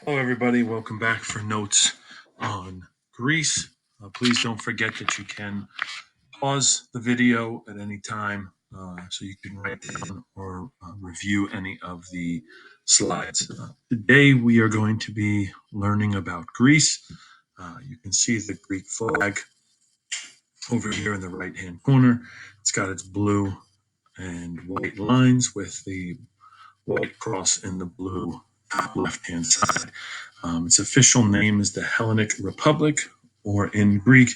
Hello, everybody. Welcome back for notes on Greece. Please don't forget that you can pause the video at any time so you can write down or review any of the slides. Today, we are going to be learning about Greece. You can see the Greek flag over here in the right-hand corner. It's got its blue and white lines with the white cross in the blue top left-hand side. Its official name is the Hellenic Republic, or in Greek,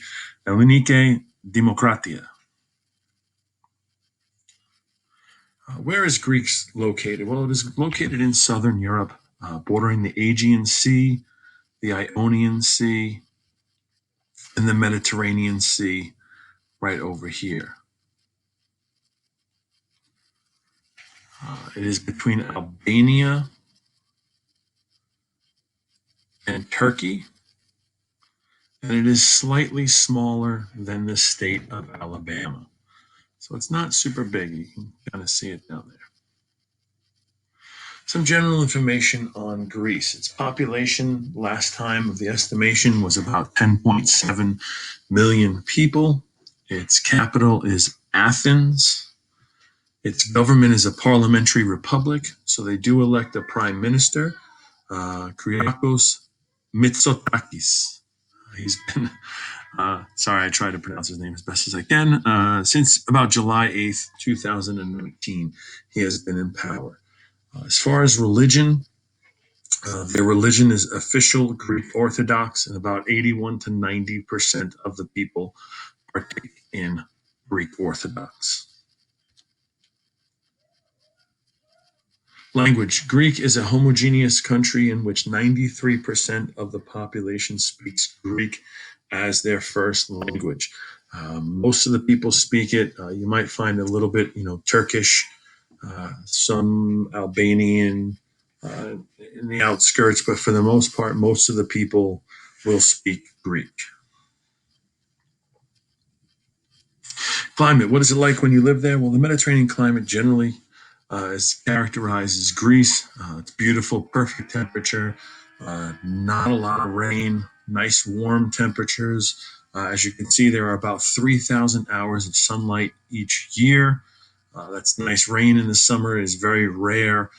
Ellinike Demokratia. Where is Greece located? Well, it is located in southern Europe, bordering the Aegean Sea, the Ionian Sea, and the Mediterranean Sea right over here. It is between Albania and Turkey, and it is slightly smaller than the state of Alabama. So it's not super big. You can kind of see it down there. Some general information on Greece. Its population last time of the estimation was about 10.7 million people. Its capital is Athens. Its government is a parliamentary republic, so they do elect a prime minister, Kyriakos Mitsotakis. He's been, sorry, I try to pronounce his name as best as I can. Since about July 8th, 2019, he has been in power. As far as religion, their religion is official Greek Orthodox, and about 81 to 90% of the people partake in Greek Orthodox. Language. Greek is a homogeneous country in which 93% of the population speaks Greek as their first language. Most of the people speak it. You might find a little bit, Turkish, some Albanian in the outskirts, but for the most part, most of the people will speak Greek. Climate. What is it like when you live there? Well, the Mediterranean climate generally is characterized as Greece. It's beautiful, perfect temperature, not a lot of rain, nice warm temperatures. As you can see, there are about 3,000 hours of sunlight each year. That's nice. Rain in the summer is very rare.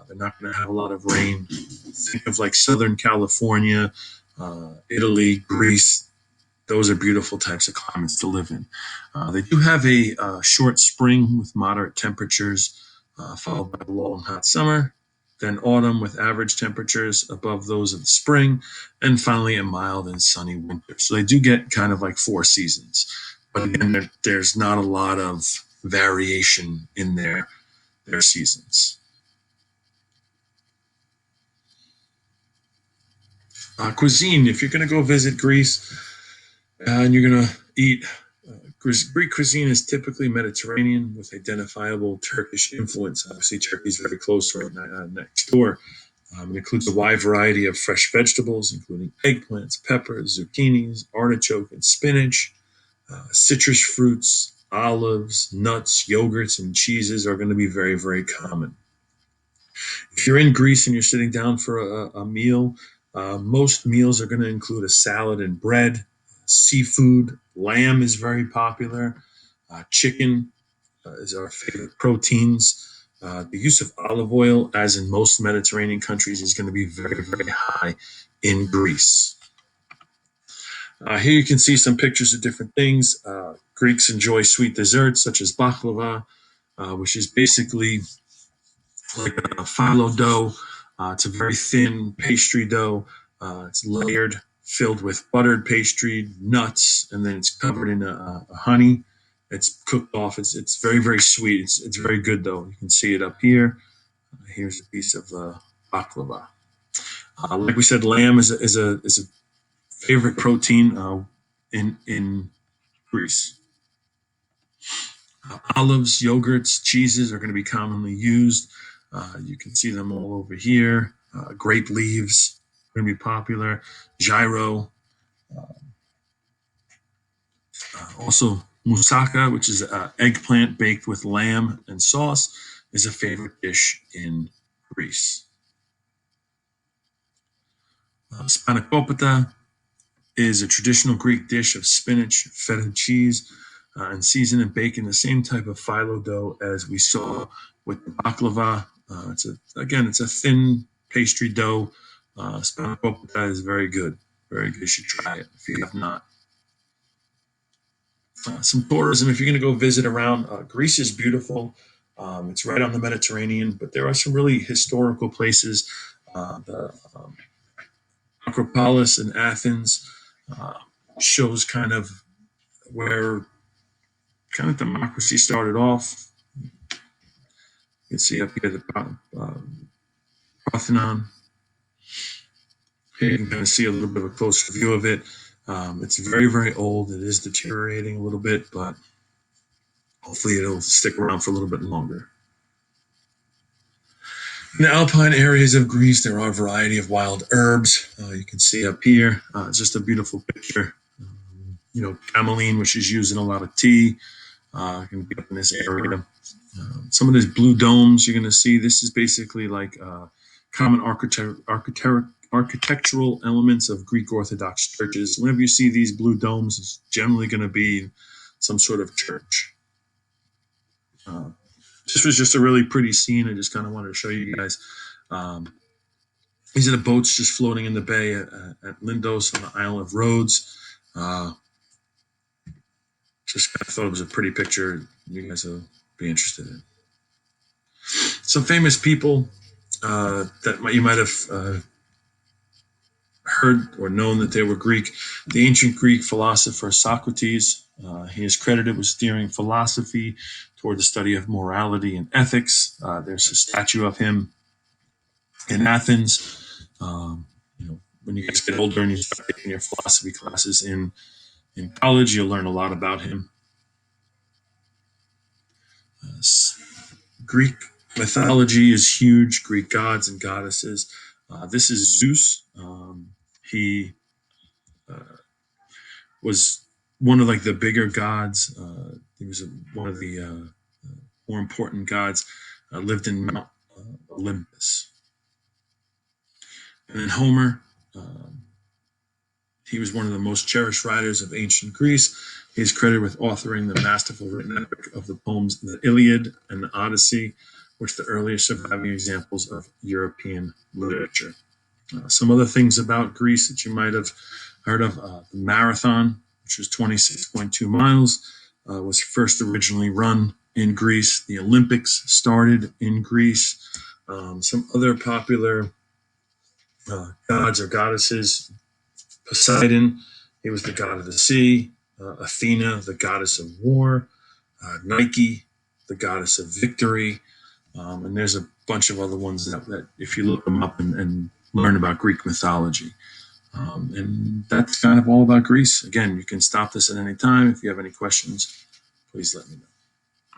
They're not going to have a lot of rain. Think of like Southern California, Italy, Greece. Those are beautiful types of climates to live in. They do have a short spring with moderate temperatures, followed by a long hot summer, then autumn with average temperatures above those of the spring, and finally a mild and sunny winter. So they do get kind of like four seasons. But again, there's not a lot of variation in their seasons. Cuisine. If you're going to go visit Greece and you're going to eat, Greek cuisine is typically Mediterranean with identifiable Turkish influence. Obviously, Turkey is very close right next door. It includes a wide variety of fresh vegetables, including eggplants, peppers, zucchinis, artichoke, and spinach. Citrus fruits, olives, nuts, yogurts, and cheeses are going to be very, very common. If you're in Greece and you're sitting down for a meal, most meals are going to include a salad and bread. Seafood, lamb is very popular. Chicken is our favorite proteins. The use of olive oil, as in most Mediterranean countries, is going to be very, very high in Greece. Here you can see some pictures of different things. Greeks enjoy sweet desserts such as baklava, which is basically like a phyllo dough. It's a very thin pastry dough. It's layered, filled with buttered pastry, nuts, and then it's covered in a honey. It's cooked off. It's very, very sweet. It's very good though. You can see it up here. Here's a piece of baklava. Like we said, lamb is a favorite protein in Greece. Olives, yogurts, cheeses are going to be commonly used. You can see them all over here. Grape leaves are going to be popular. Gyro. Also, moussaka, which is eggplant baked with lamb and sauce, is a favorite dish in Greece. Spanakopita is a traditional Greek dish of spinach, feta cheese, and seasoned and baked in the same type of phyllo dough as we saw with the baklava. It's a thin pastry dough. Spanakopita is very good. Very good. You should try it if you have not. Some tourism, if you're going to go visit around, Greece is beautiful. It's right on the Mediterranean, but there are some really historical places. The Acropolis in Athens uh, shows kind of where kind of democracy started off. You can see up here the Parthenon. Here you can kind of see a little bit of a closer view of it. It's very, very old. It is deteriorating a little bit, but hopefully it'll stick around for a little bit longer. In the alpine areas of Greece, there are a variety of wild herbs. You can see up here. It's just a beautiful picture. Camelline, which is used in a lot of tea, can be up in this area. Some of these blue domes you're going to see. This is basically like common architectural elements of Greek Orthodox churches. Whenever you see these blue domes, it's generally going to be some sort of church. This was just a really pretty scene. I just kind of wanted to show you guys. These are the boats just floating in the bay at Lindos on the Isle of Rhodes. Just kind of thought it was a pretty picture. You guys will be interested in. Some famous people that you might have heard or known that they were Greek. The ancient Greek philosopher Socrates. He is credited with steering philosophy toward the study of morality and ethics. There's a statue of him in Athens. When you guys get older and you start taking your philosophy classes in college, you'll learn a lot about him. Greek mythology is huge. Greek gods and goddesses. This is Zeus. He was one of like the bigger gods. He was one of the more important gods. Lived in Mount Olympus. And then Homer, he was one of the most cherished writers of ancient Greece. He is credited with authoring the masterful written epic of the poems The Iliad and the Odyssey, which are the earliest surviving examples of European literature. Some other things about Greece that you might have heard of. The marathon, which was 26.2 miles, was first originally run in Greece. The Olympics started in Greece. Some other popular gods or goddesses. Poseidon, he was the god of the sea. Athena, the goddess of war. Nike, the goddess of victory. And there's a bunch of other ones that if you look them up and learn about Greek mythology. And that's kind of all about Greece. Again, you can stop this at any time. If you have any questions, please let me know.